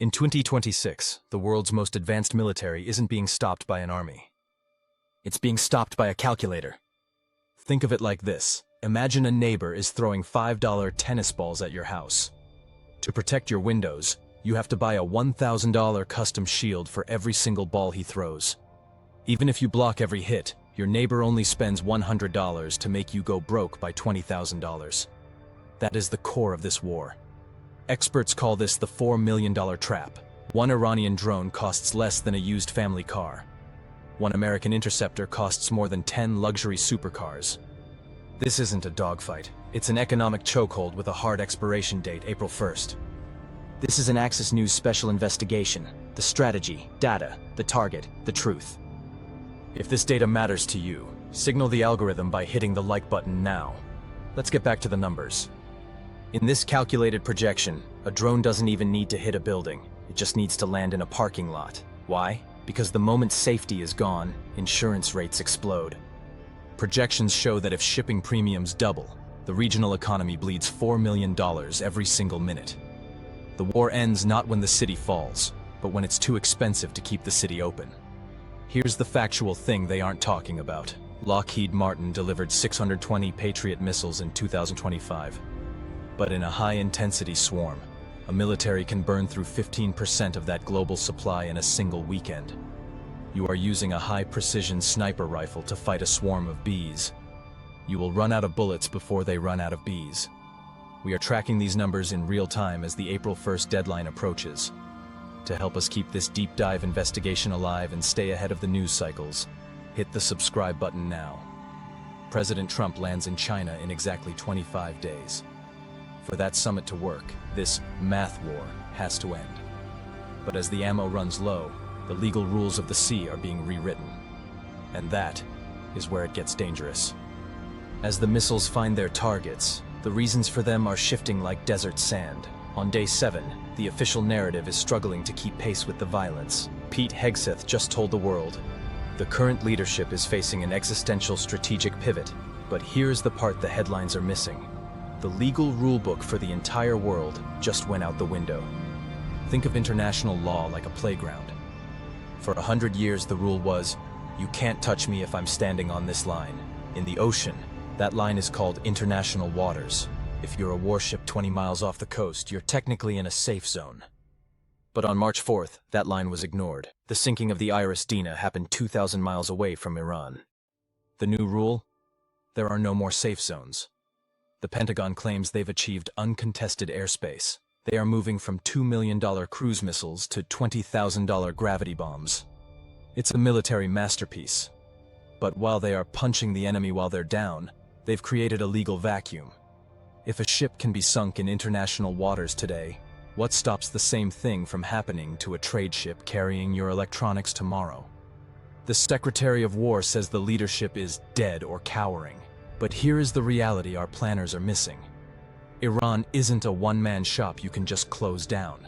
In 2026, the world's most advanced military isn't being stopped by an army. It's being stopped by a calculator. Think of it like this. Imagine a neighbor is throwing $5 tennis balls at your house. To protect your windows, you have to buy a $1,000 custom shield for every single ball he throws. Even if you block every hit, your neighbor only spends $100 to make you go broke by $20,000. That is the core of this war. Experts call this the $4 million trap. One Iranian drone costs less than a used family car. One American interceptor costs more than 10 luxury supercars. This isn't a dogfight. It's an economic chokehold with a hard expiration date, April 1st. This is an Axis News special investigation. The strategy, data, the target, the truth. If this data matters to you, signal the algorithm by hitting the like button now. Let's get back to the numbers. In this calculated projection, a drone doesn't even need to hit a building. It just needs to land in a parking lot. Why? Because the moment safety is gone, insurance rates explode. Projections show that if shipping premiums double, the regional economy bleeds $4 million every single minute. The war ends not when the city falls, but when it's too expensive to keep the city open. Here's the factual thing they aren't talking about. Lockheed Martin delivered 620 Patriot missiles in 2025. But in a high-intensity swarm, a military can burn through 15% of that global supply in a single weekend. You are using a high-precision sniper rifle to fight a swarm of bees. You will run out of bullets before they run out of bees. We are tracking these numbers in real time as the April 1st deadline approaches. To help us keep this deep dive investigation alive and stay ahead of the news cycles, hit the subscribe button now. President Trump lands in China in exactly 25 days. For that summit to work, this math war has to end. But as the ammo runs low, the legal rules of the sea are being rewritten. And that is where it gets dangerous. As the missiles find their targets, the reasons for them are shifting like desert sand. On day 7, the official narrative is struggling to keep pace with the violence. Pete Hegseth just told the world, the current leadership is facing an existential strategic pivot. But here's the part the headlines are missing. The legal rulebook for the entire world just went out the window. Think of international law like a playground. For 100 years the rule was, you can't touch me if I'm standing on this line. In the ocean, that line is called international waters. If you're a warship 20 miles off the coast, you're technically in a safe zone. But on March 4th, that line was ignored. The sinking of the Iris Dina happened 2,000 miles away from Iran. The new rule? There are no more safe zones. The Pentagon claims they've achieved uncontested airspace. They are moving from $2 million cruise missiles to $20,000 gravity bombs. It's a military masterpiece. But while they are punching the enemy while they're down, they've created a legal vacuum. If a ship can be sunk in international waters today, what stops the same thing from happening to a trade ship carrying your electronics tomorrow? The Secretary of War says the leadership is dead or cowering. But here is the reality our planners are missing. Iran isn't a one-man shop you can just close down.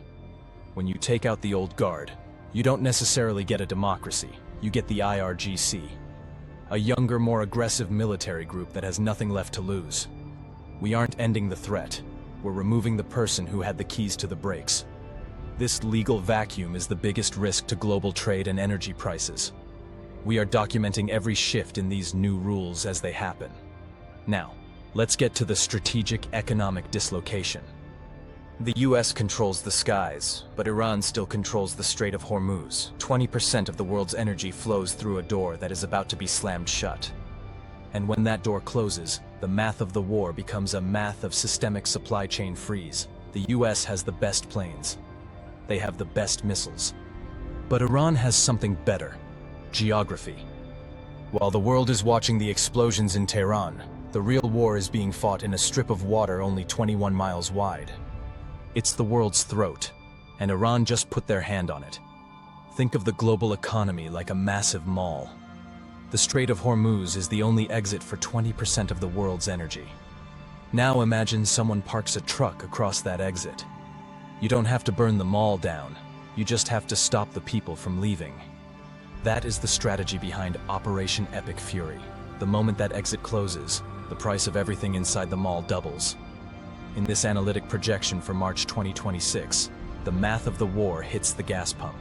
When you take out the old guard, you don't necessarily get a democracy, you get the IRGC. A younger, more aggressive military group that has nothing left to lose. We aren't ending the threat, we're removing the person who had the keys to the brakes. This legal vacuum is the biggest risk to global trade and energy prices. We are documenting every shift in these new rules as they happen. Now, let's get to the strategic economic dislocation. The US controls the skies, but Iran still controls the Strait of Hormuz. 20% of the world's energy flows through a door that is about to be slammed shut. And when that door closes, the math of the war becomes a math of systemic supply chain freeze. The US has the best planes. They have the best missiles. But Iran has something better: geography. While the world is watching the explosions in Tehran, the real war is being fought in a strip of water only 21 miles wide. It's the world's throat, and Iran just put their hand on it. Think of the global economy like a massive mall. The Strait of Hormuz is the only exit for 20% of the world's energy. Now imagine someone parks a truck across that exit. You don't have to burn the mall down, you just have to stop the people from leaving. That is the strategy behind Operation Epic Fury. The moment that exit closes, the price of everything inside the mall doubles. In this analytic projection for March 2026, the math of the war hits the gas pump.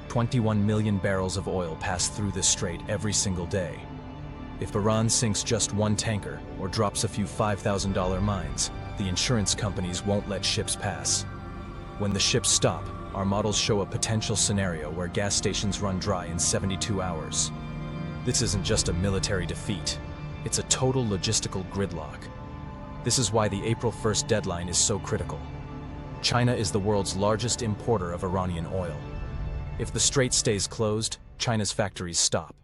21 million barrels of oil pass through this strait every single day. If Iran sinks just one tanker or drops a few $5,000 mines, the insurance companies won't let ships pass. When the ships stop, our models show a potential scenario where gas stations run dry in 72 hours. This isn't just a military defeat, it's a total logistical gridlock. This is why the April 1st deadline is so critical. China is the world's largest importer of Iranian oil. If the strait stays closed, China's factories stop.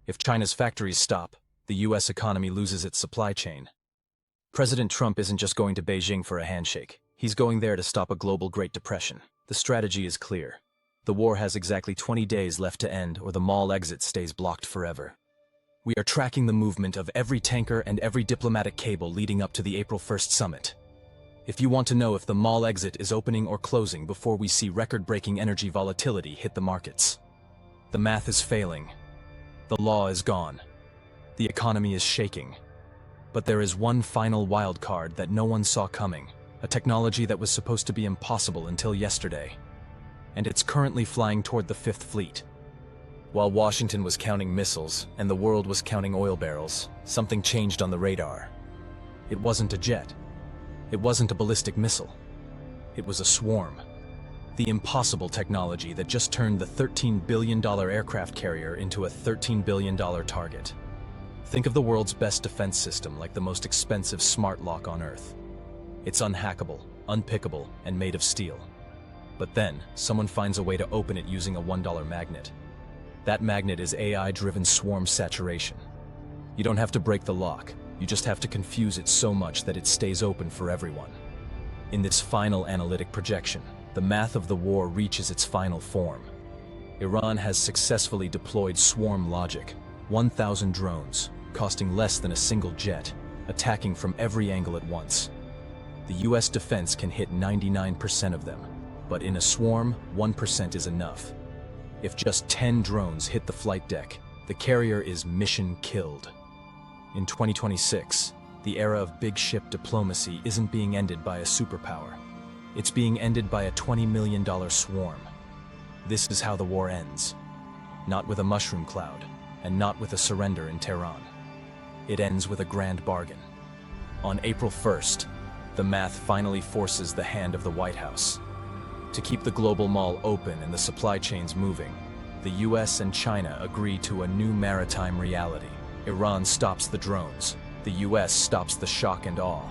If China's factories stop, the US economy loses its supply chain. President Trump isn't just going to Beijing for a handshake. He's going there to stop a global Great Depression. The strategy is clear. The war has exactly 20 days left to end, or the mall exit stays blocked forever. We are tracking the movement of every tanker and every diplomatic cable leading up to the April 1st summit. If you want to know if the mall exit is opening or closing before we see record-breaking energy volatility hit the markets, the math is failing. The law is gone. The economy is shaking. But there is one final wild card that no one saw coming, a technology that was supposed to be impossible until yesterday. And it's currently flying toward the Fifth Fleet. While Washington was counting missiles and the world was counting oil barrels, something changed on the radar. It wasn't a jet. It wasn't a ballistic missile. It was a swarm. The impossible technology that just turned the $13 billion aircraft carrier into a $13 billion target. Think of the world's best defense system like the most expensive smart lock on Earth. It's unhackable, unpickable, and made of steel. But then, someone finds a way to open it using a $1 magnet. That magnet is AI-driven swarm saturation. You don't have to break the lock, you just have to confuse it so much that it stays open for everyone. In this final analytic projection, the math of the war reaches its final form. Iran has successfully deployed swarm logic, 1,000 drones, costing less than a single jet, attacking from every angle at once. The US defense can hit 99% of them, but in a swarm, 1% is enough. If just 10 drones hit the flight deck, the carrier is mission killed. In 2026, the era of big ship diplomacy isn't being ended by a superpower. It's being ended by a $20 million swarm. This is how the war ends. Not with a mushroom cloud, and not with a surrender in Tehran. It ends with a grand bargain. On April 1st, the math finally forces the hand of the White House. To keep the global mall open and the supply chains moving, the US and China agree to a new maritime reality. Iran stops the drones, the US stops the shock and awe,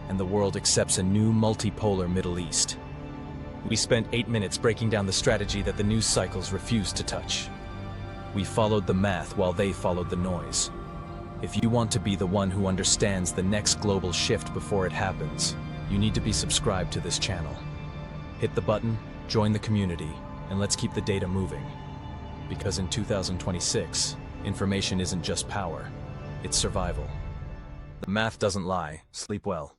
and the world accepts a new multipolar Middle East. We spent 8 minutes breaking down the strategy that the news cycles refused to touch. We followed the math while they followed the noise. If you want to be the one who understands the next global shift before it happens, you need to be subscribed to this channel. Hit the button, join the community, and let's keep the data moving. Because in 2026, information isn't just power, it's survival. The math doesn't lie. Sleep well.